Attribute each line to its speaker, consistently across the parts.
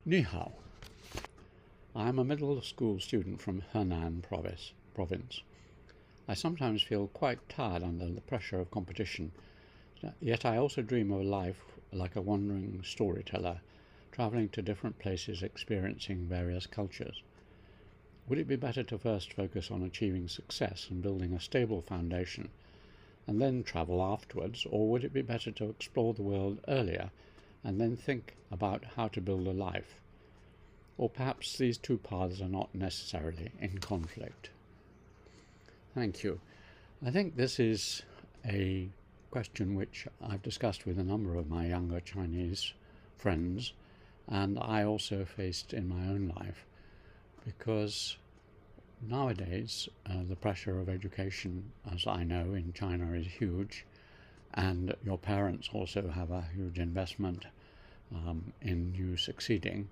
Speaker 1: Ni hao. I am a middle school student from Henan province. I sometimes feel quite tired under the pressure of competition, yet I also dream of a life like a wandering storyteller, travelling to different places, experiencing various cultures. Would it be better to first focus on achieving success and building a stable foundation, and then travel afterwards, or would it be better to explore the world earlier and then think about how to build a life? Or perhaps these two paths are not necessarily in conflict. Thank you. I think this is a question which I've discussed with a number of my younger Chinese friends, and I also faced in my own life, because nowadays the pressure of education, as I know, in China is huge, and your parents also have a huge investment in you succeeding.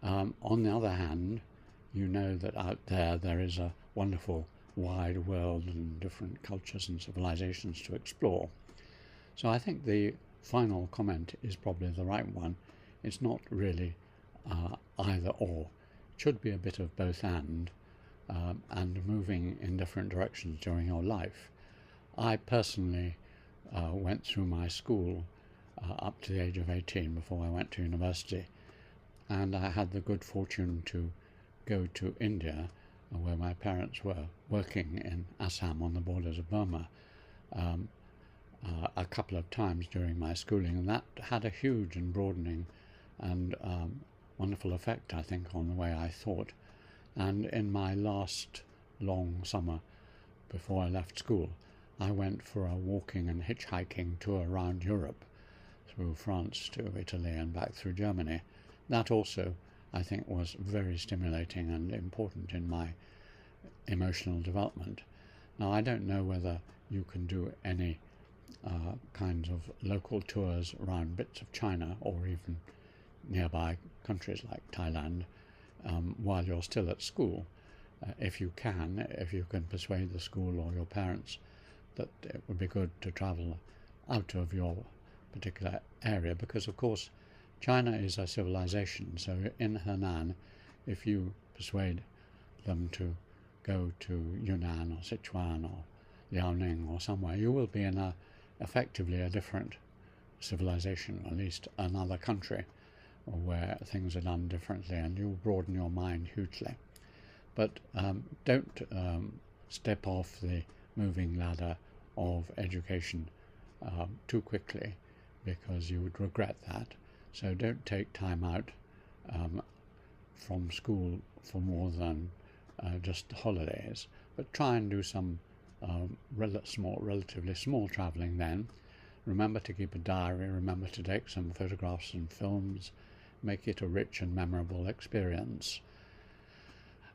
Speaker 1: On the other hand, you know that out there is a wonderful wide world and different cultures and civilizations to explore. So I think the final comment is probably the right one. It's not really either or. It should be a bit of both and moving in different directions during your life. I personally went through my school up to the age of 18 before I went to university, and I had the good fortune to go to India, where my parents were working in Assam on the borders of Burma, a couple of times during my schooling, and that had a huge and broadening and wonderful effect, I think, on the way I thought. And in my last long summer before I left school, I went for a walking and hitchhiking tour around Europe, through France to Italy and back through Germany. That also, I think, was very stimulating and important in my emotional development. Now, I don't know whether you can do any kinds of local tours around bits of China or even nearby countries like Thailand while you're still at school. If you can persuade the school or your parents that it would be good to travel out of your particular area, because of course China is a civilization. So in Henan, if you persuade them to go to Yunnan or Sichuan or Liaoning or somewhere, you will be in effectively a different civilization, at least another country where things are done differently, and you'll broaden your mind hugely. But don't step off the moving ladder of education too quickly, because you would regret that. So don't take time out from school for more than just holidays, but try and do some relatively small traveling then. Remember to keep a diary, remember to take some photographs and films, make it a rich and memorable experience.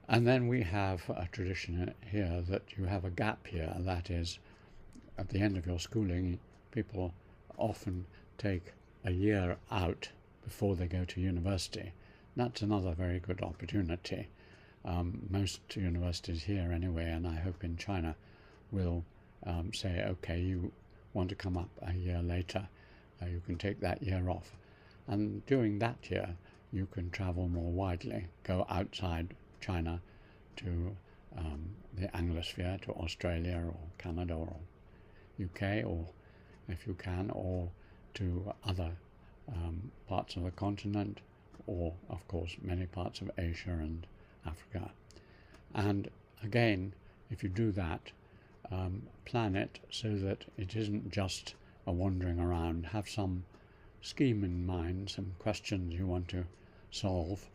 Speaker 1: And then we have a tradition here that you have a gap year. That is, at the end of your schooling, people often take a year out before they go to university. That's another very good opportunity. Most universities here anyway, and I hope in China, will say, okay, you want to come up a year later, you can take that year off. And during that year, you can travel more widely, go outside China to the Anglosphere, to Australia or Canada or UK, or if you can, or to other parts of the continent, or of course many parts of Asia and Africa. And again, if you do that, plan it so that it isn't just a wandering around. Have some scheme in mind, some questions you want to solve.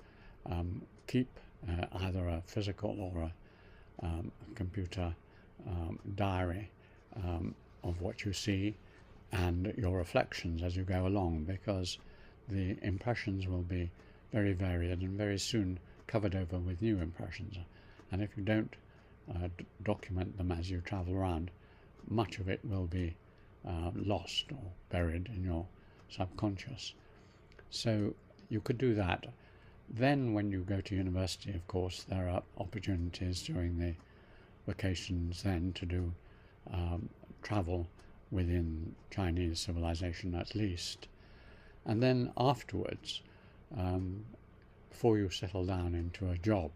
Speaker 1: Keep either a physical or a computer diary of what you see and your reflections as you go along, because the impressions will be very varied and very soon covered over with new impressions. And if you don't document them as you travel around, much of it will be lost or buried in your subconscious. So you could do that. Then when you go to university, of course, there are opportunities during the vacations then to do travel within Chinese civilization at least. And then afterwards, before you settle down into a job.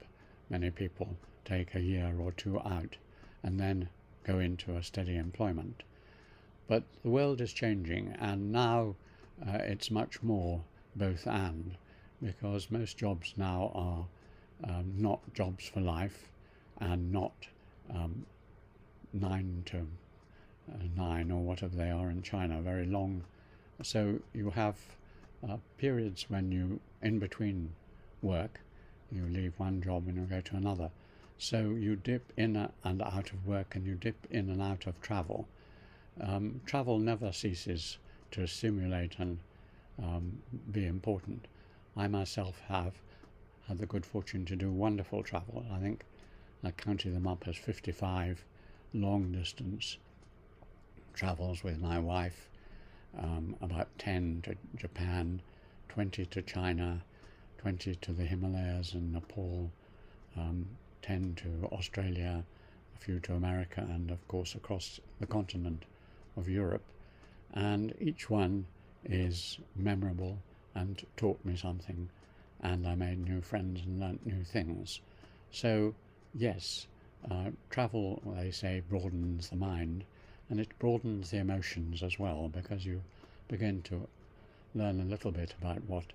Speaker 1: Many people take a year or two out and then go into a steady employment. But the world is changing, and now it's much more both and, because most jobs now are not jobs for life and not 9 to 9 or whatever they are in China, very long. So you have periods when you, in between work, you leave one job and you go to another. So you dip in and out of work, and you dip in and out of travel. Travel never ceases to stimulate and be important. I myself have had the good fortune to do wonderful travel. I think I counted them up as 55 long distance travels with my wife, about 10 to Japan, 20 to China, 20 to the Himalayas and Nepal, 10 to Australia, a few to America, and of course across the continent of Europe. And each one is memorable and taught me something, and I made new friends and learnt new things. So yes, travel, they say, broadens the mind, and it broadens the emotions as well, because you begin to learn a little bit about what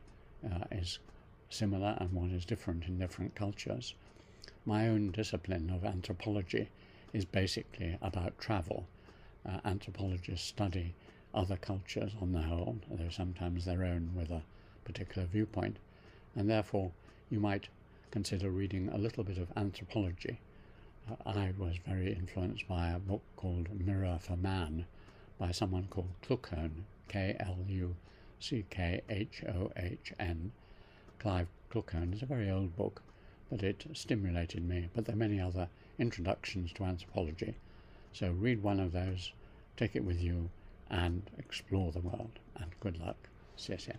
Speaker 1: is similar and what is different in different cultures. My own discipline of anthropology is basically about travel. Anthropologists study other cultures on the whole, though sometimes their own with a particular viewpoint, and therefore you might consider reading a little bit of anthropology. I was very influenced by a book called Mirror for Man by someone called Kluckhohn, Kluckhon. Clive Kluckhohn is a very old book, but it stimulated me. But there are many other introductions to anthropology. So read one of those, take it with you, and explore the world. And good luck. 谢谢。